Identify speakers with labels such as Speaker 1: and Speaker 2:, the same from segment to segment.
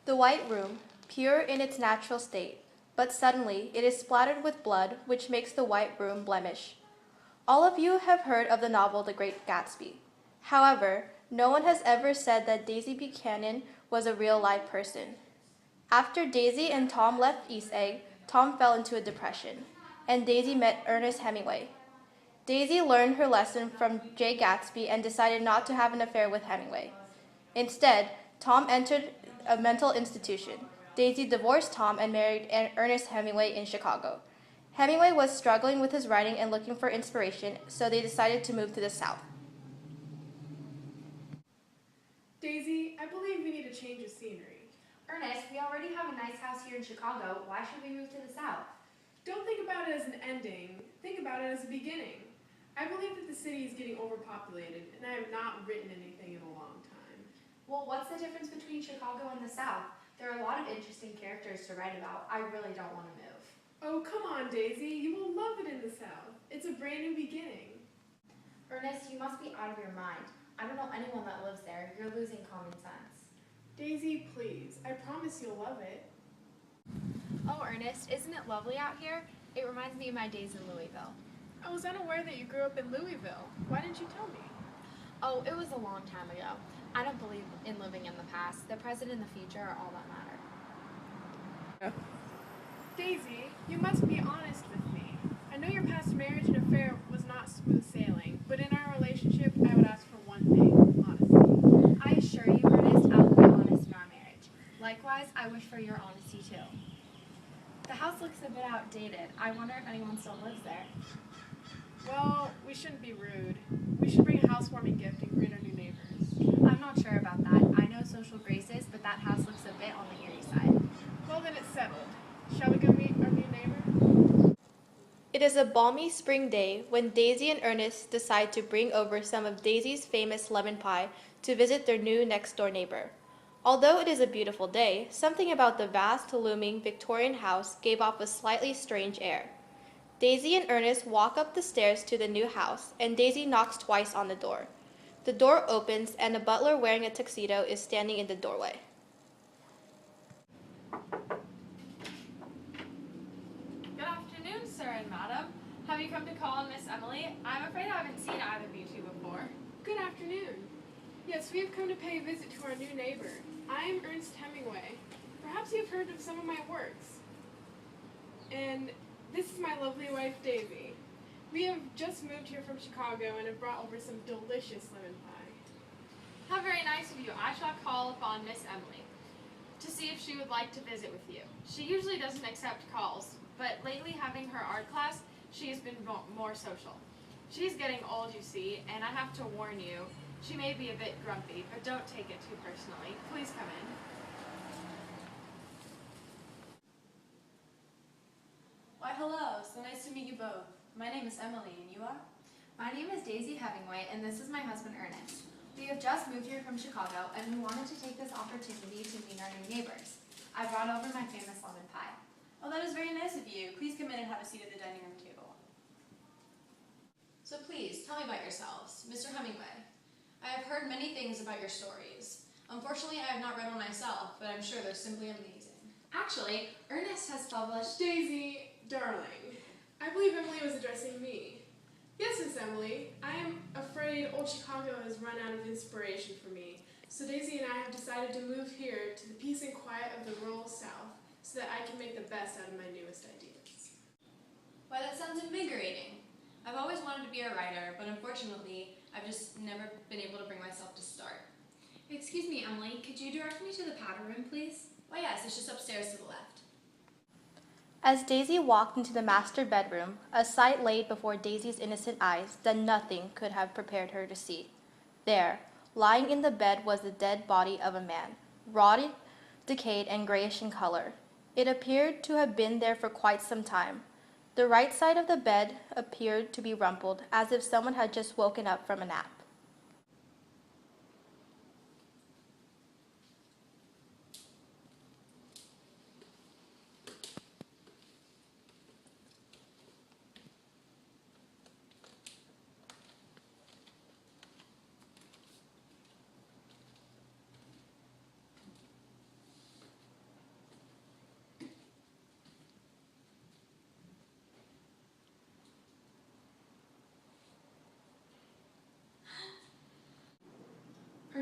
Speaker 1: The white room, pure in its natural state, but suddenly it is splattered with blood, which makes the white room blemish. All of you have heard of the novel The Great Gatsby. However, no one has ever said that Daisy Buchanan was a real live person. After Daisy and Tom left East Egg, Tom fell into a depression, and Daisy met Ernest Hemingway. Daisy learned her lesson from Jay Gatsby and decided not to have an affair with Hemingway. Instead, Tom entered a mental institution. Daisy divorced Tom and married Ernest Hemingway in Chicago. Hemingway was struggling with his writing and looking for inspiration, so they decided to move to the South.
Speaker 2: Daisy, I believe we need a change of scenery.
Speaker 3: Ernest, we already have a nice house here in Chicago. Why should we move to the South?
Speaker 2: Don't think about it as an ending. Think about it as a beginning. I believe that the city is getting overpopulated, and I have not written anything in a long time.
Speaker 3: Well, what's the difference between Chicago and the South? There are a lot of interesting characters to write about. I really don't want to move.
Speaker 2: Oh, come on, Daisy. You will love it in the South. It's a brand new beginning.
Speaker 3: Ernest, you must be out of your mind. I don't know anyone that lives there. You're losing common sense.
Speaker 2: Daisy, please. I promise you'll love it.
Speaker 4: Oh, Ernest, isn't it lovely out here? It reminds me of my days in Louisville.
Speaker 2: I was unaware that you grew up in Louisville. Why didn't you tell me?
Speaker 4: Oh, it was a long time ago. I don't believe in living in the past. The present and the future are all that matter.
Speaker 2: Daisy, you must be honest with me. I know your past marriage and affair was not smooth sailing, but in our relationship, I would ask for one thing, honesty.
Speaker 4: I assure you, Ernest, I will be honest in our marriage. Likewise, I wish for your honesty too. The house looks a bit outdated. I wonder if anyone still lives there.
Speaker 2: Well, we shouldn't be rude. We should bring a housewarming gift and greet our new neighbors.
Speaker 4: I'm not sure about that. I know social graces, but that house looks a bit on the eerie side.
Speaker 2: Well, then it's settled. Shall we go meet our new neighbor?
Speaker 1: It is a balmy spring day when Daisy and Ernest decide to bring over some of Daisy's famous lemon pie to visit their new next-door neighbor. Although it is a beautiful day, something about the vast, looming Victorian house gave off a slightly strange air. Daisy and Ernest walk up the stairs to the new house, and Daisy knocks twice on the door. The door opens, and a butler wearing a tuxedo is standing in the doorway.
Speaker 5: Good afternoon, sir and madam. Have you come to call on Miss Emily? I'm afraid I haven't seen either of you two before.
Speaker 2: Good afternoon. Yes, we have come to pay a visit to our new neighbor. I am Ernest Hemingway. Perhaps you have heard of some of my works. And this is my lovely wife, Daisy. We have just moved here from Chicago and have brought over some delicious lemon pie.
Speaker 5: How very nice of you. I shall call upon Miss Emily to see if she would like to visit with you. She usually doesn't accept calls, but lately having her art class, she has been more social. She's getting old, you see, and I have to warn you, she may be a bit grumpy, but don't take it too personally. Please come in.
Speaker 6: Why, hello. So nice to meet you both. My name is Emily, and you are?
Speaker 4: My name is Daisy Hemingway, and this is my husband, Ernest. We have just moved here from Chicago, and we wanted to take this opportunity to meet our new neighbors. I brought over my famous lemon pie.
Speaker 6: Oh, that is very nice of you. Please come in and have a seat at the dining room table. So please, tell me about yourselves. Mr. Hemingway, I have heard many things about your stories. Unfortunately, I have not read one myself, but I'm sure they're simply amazing.
Speaker 4: Actually, Ernest has published...
Speaker 2: Daisy, darling, I believe Emily was addressing me. Yes, Miss Emily, I am afraid old Chicago has run out of inspiration for me, so Daisy and I have decided to move here to the peace and quiet of the rural South so that I can make the best out of my newest ideas.
Speaker 6: Why, that sounds invigorating. I've always wanted to be a writer, but unfortunately, I've just never been able to bring myself to start.
Speaker 4: Excuse me, Emily, could you direct me to the powder room, please?
Speaker 6: Why, yes, it's just upstairs to the left.
Speaker 1: As Daisy walked into the master bedroom, a sight laid before Daisy's innocent eyes that nothing could have prepared her to see. There, lying in the bed, was the dead body of a man, rotted, decayed, and grayish in color. It appeared to have been there for quite some time. The right side of the bed appeared to be rumpled, as if someone had just woken up from a nap.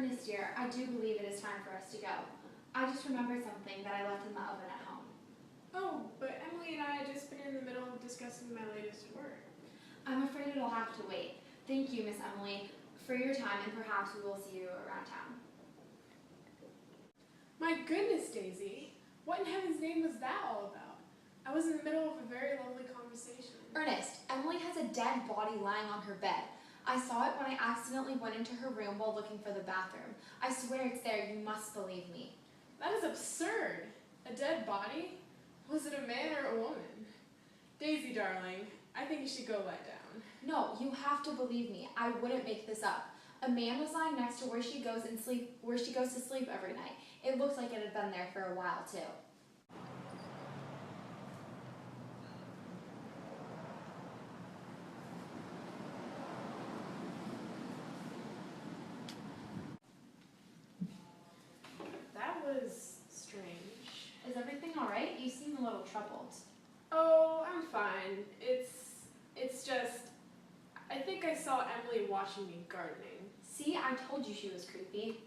Speaker 4: Ernest dear, I do believe it is time for us to go. I just remembered something that I left in the oven at home.
Speaker 2: Oh, but Emily and I had just been in the middle of discussing my latest work.
Speaker 4: I'm afraid it'll have to wait. Thank you, Miss Emily, for your time, and perhaps we will see you around town.
Speaker 2: My goodness, Daisy. What in heaven's name was that all about? I was in the middle of a very lovely conversation.
Speaker 4: Ernest, Emily has a dead body lying on her bed. I saw it when I accidentally went into her room while looking for the bathroom. I swear it's there. You must believe me.
Speaker 2: That is absurd. A dead body? Was it a man or a woman? Daisy, darling, I think you should go lie down.
Speaker 4: No, you have to believe me. I wouldn't make this up. A man was lying next to where she goes to sleep every night. It looks like it had been there for a while too.
Speaker 2: That was strange.
Speaker 4: Is everything all right? You seem a little troubled.
Speaker 2: Oh, I'm fine. It's just, I think I saw Emily watching me gardening.
Speaker 4: See, I told you she was creepy.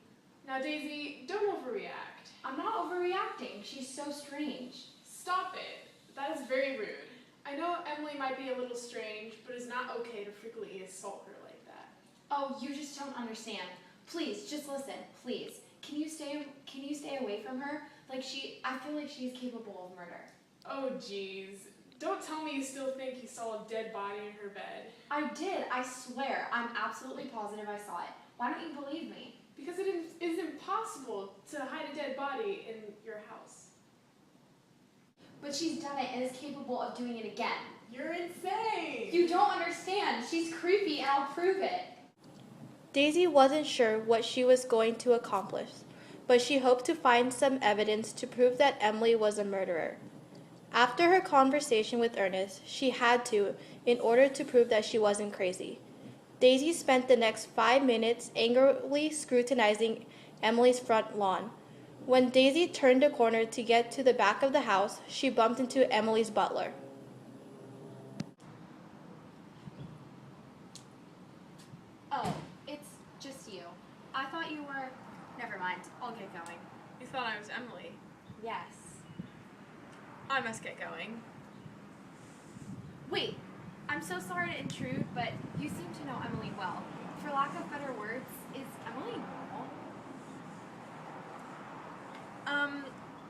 Speaker 2: Now, Daisy, don't overreact.
Speaker 4: I'm not overreacting. She's so strange.
Speaker 2: Stop it. That is very rude. I know Emily might be a little strange, but it's not okay to frequently assault her like that.
Speaker 4: Oh, you just don't understand. Please, just listen, please. Can you stay away from her? I feel like she's capable of murder.
Speaker 2: Oh, jeez. Don't tell me you still think you saw a dead body in her bed.
Speaker 4: I did, I swear. I'm absolutely positive I saw it. Why don't you believe me?
Speaker 2: Because it is impossible to hide a dead body in your house.
Speaker 4: But she's done it and is capable of doing it again.
Speaker 2: You're insane!
Speaker 4: You don't understand. She's creepy and I'll prove it.
Speaker 1: Daisy wasn't sure what she was going to accomplish, but she hoped to find some evidence to prove that Emily was a murderer. After her conversation with Ernest, she had to, in order to prove that she wasn't crazy. Daisy spent the next 5 minutes angrily scrutinizing Emily's front lawn. When Daisy turned a corner to get to the back of the house, she bumped into Emily's butler.
Speaker 4: Oh, it's just you. I thought you were... Never mind. I'll get going.
Speaker 5: You thought I was Emily.
Speaker 4: Yes.
Speaker 5: I must get going.
Speaker 4: Wait. I'm so sorry to intrude, but you seem to know Emily well. For lack of better words, is Emily normal?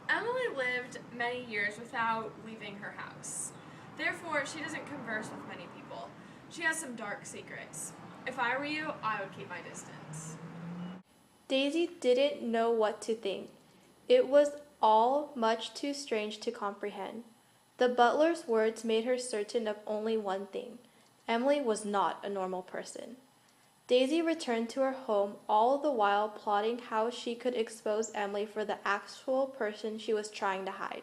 Speaker 5: Emily lived many years without leaving her house. Therefore, she doesn't converse with many people. She has some dark secrets. If I were you, I would keep my distance.
Speaker 1: Daisy didn't know what to think. It was all much too strange to comprehend. The butler's words made her certain of only one thing. Emily was not a normal person. Daisy returned to her home, all the while plotting how she could expose Emily for the actual person she was trying to hide.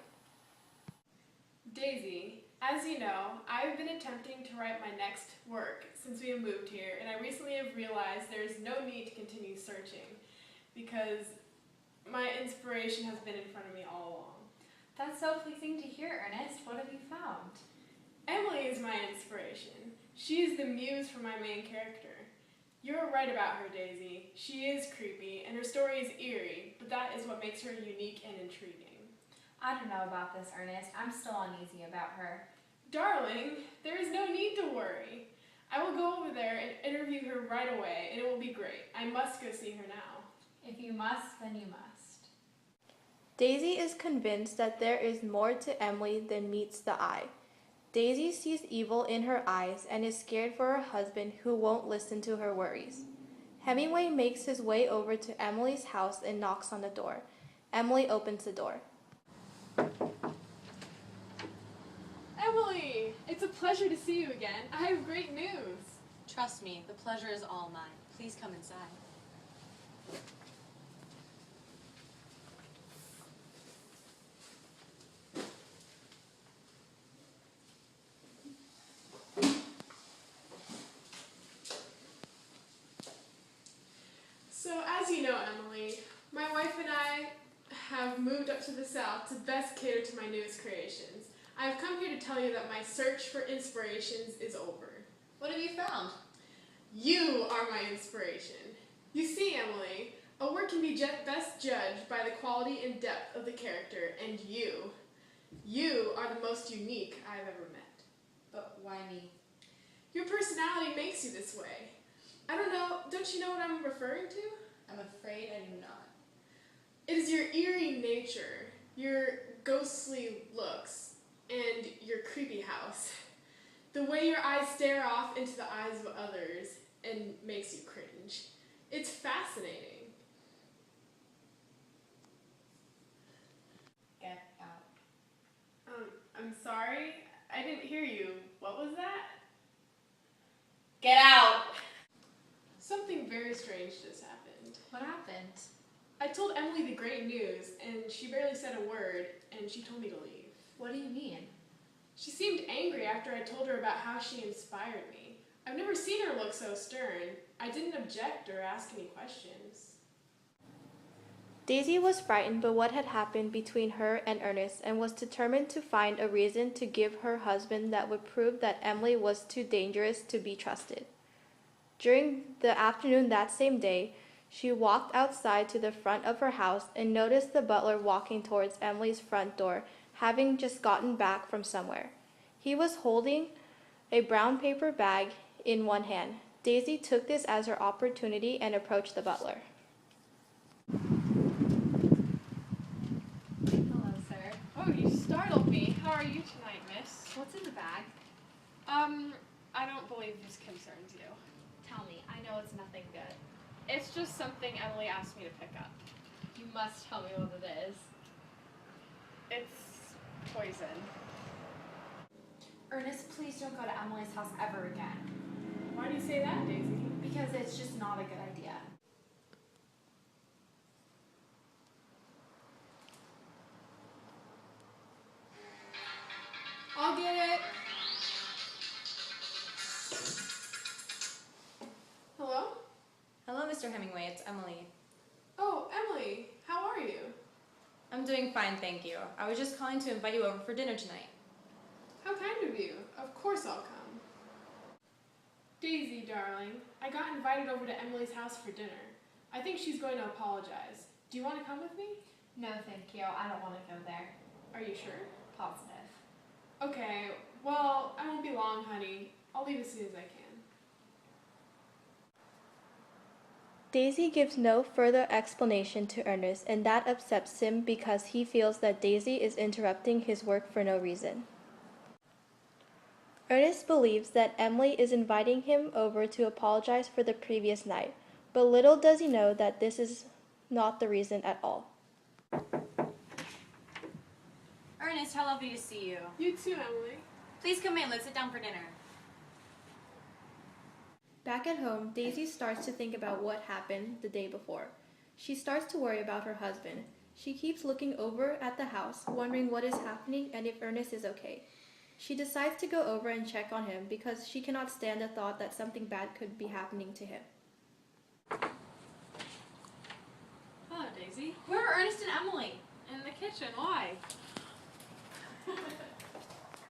Speaker 2: Daisy, as you know, I've been attempting to write my next work since we have moved here, and I recently have realized there is no need to continue searching because my inspiration has been in front of me all along.
Speaker 4: That's so pleasing to hear, Ernest. What have you found?
Speaker 2: Emily is my inspiration. She is the muse for my main character. You're right about her, Daisy. She is creepy, and her story is eerie, but that is what makes her unique and intriguing.
Speaker 4: I don't know about this, Ernest. I'm still uneasy about her.
Speaker 2: Darling, there is no need to worry. I will go over there and interview her right away, and it will be great. I must go see her now.
Speaker 4: If you must, then you must.
Speaker 1: Daisy is convinced that there is more to Emily than meets the eye. Daisy sees evil in her eyes and is scared for her husband who won't listen to her worries. Hemingway makes his way over to Emily's house and knocks on the door. Emily opens the door.
Speaker 2: Emily, it's a pleasure to see you again. I have great news.
Speaker 6: Trust me, the pleasure is all mine. Please come inside.
Speaker 2: So, as you know, Emily, my wife and I have moved up to the south to best cater to my newest creations. I have come here to tell you that my search for inspirations is over.
Speaker 6: What have you found?
Speaker 2: You are my inspiration. You see, Emily, A work can be best judged by the quality and depth of the character, and you are the most unique I've ever met.
Speaker 6: But why me?
Speaker 2: Your personality makes you this way. I don't know, don't you know what I'm referring to?
Speaker 6: I'm afraid I do not.
Speaker 2: It is your eerie nature, your ghostly looks, and your creepy house. The way your eyes stare off into the eyes of others and makes you cringe. It's fascinating.
Speaker 6: Get out.
Speaker 2: I'm sorry, I didn't hear you. What was that?
Speaker 6: Get out!
Speaker 2: Something very strange just happened.
Speaker 4: What happened?
Speaker 2: I told Emily the great news, and she barely said a word, and she told me to leave.
Speaker 4: What do you mean?
Speaker 2: She seemed angry after I told her about how she inspired me. I've never seen her look so stern. I didn't object or ask any questions.
Speaker 1: Daisy was frightened by what had happened between her and Ernest and was determined to find a reason to give her husband that would prove that Emily was too dangerous to be trusted. During the afternoon that same day, she walked outside to the front of her house and noticed the butler walking towards Emily's front door, having just gotten back from somewhere. He was holding a brown paper bag in one hand. Daisy took this as her opportunity and approached the butler.
Speaker 4: Hello, sir.
Speaker 5: Oh, you startled me. How are you tonight, miss?
Speaker 4: What's in the bag?
Speaker 5: I don't believe this concerns you.
Speaker 4: Tell me. I know it's nothing good.
Speaker 5: It's just something Emily asked me to pick up.
Speaker 4: You must tell me what it is.
Speaker 5: It's poison.
Speaker 3: Ernest, please don't go to Emily's house ever again.
Speaker 2: Why do you say that, Daisy?
Speaker 3: Because it's just not a good idea.
Speaker 2: I'll get it. Hello?
Speaker 6: Hello, Mr. Hemingway. It's Emily.
Speaker 2: Oh, Emily, how are you?
Speaker 6: I'm doing fine, thank you. I was just calling to invite you over for dinner tonight.
Speaker 2: How kind of you. Of course I'll come. Daisy, darling, I got invited over to Emily's house for dinner. I think she's going to apologize. Do you want to come with me?
Speaker 3: No, thank you. I don't want to go there.
Speaker 2: Are you sure?
Speaker 3: Positive.
Speaker 2: Okay, well, I won't be long, honey. I'll leave as soon as I can.
Speaker 1: Daisy gives no further explanation to Ernest, and that upsets him because he feels that Daisy is interrupting his work for no reason. Ernest believes that Emily is inviting him over to apologize for the previous night, but little does he know that this is not the reason at all.
Speaker 6: Ernest, how lovely to see you.
Speaker 2: You too, Emily.
Speaker 6: Please come in. Let's sit down for dinner.
Speaker 1: Back at home, Daisy starts to think about what happened the day before. She starts to worry about her husband. She keeps looking over at the house, wondering what is happening and if Ernest is okay. She decides to go over and check on him because she cannot stand the thought that something bad could be happening to him.
Speaker 5: Hello, Daisy.
Speaker 6: Where are Ernest and Emily?
Speaker 5: In the kitchen. Why?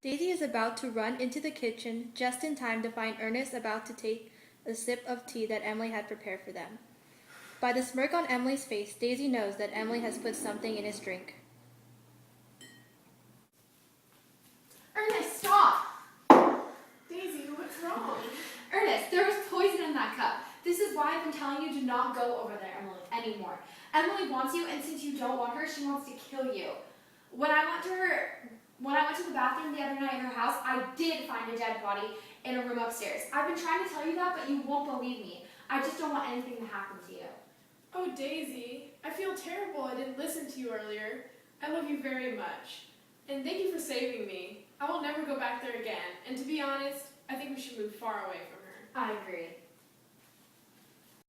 Speaker 1: Daisy is about to run into the kitchen just in time to find Ernest about to take a sip of tea that Emily had prepared for them. By the smirk on Emily's face, Daisy knows that Emily has put something in his drink.
Speaker 3: Ernest, stop!
Speaker 2: Daisy, what's wrong?
Speaker 3: Ernest, there was poison in that cup. This is why I've been telling you to not go over there, Emily, anymore. Emily wants you, and since you don't want her, she wants to kill you. When I went to the bathroom the other night in her house, I did find a dead body in a room upstairs. I've been trying to tell you that, but you won't believe me. I just don't want anything to happen to you.
Speaker 2: Oh, Daisy, I feel terrible I didn't listen to you earlier. I love you very much. And thank you for saving me. I will never go back there again. And to be honest, I think we should move far away from her.
Speaker 3: I agree.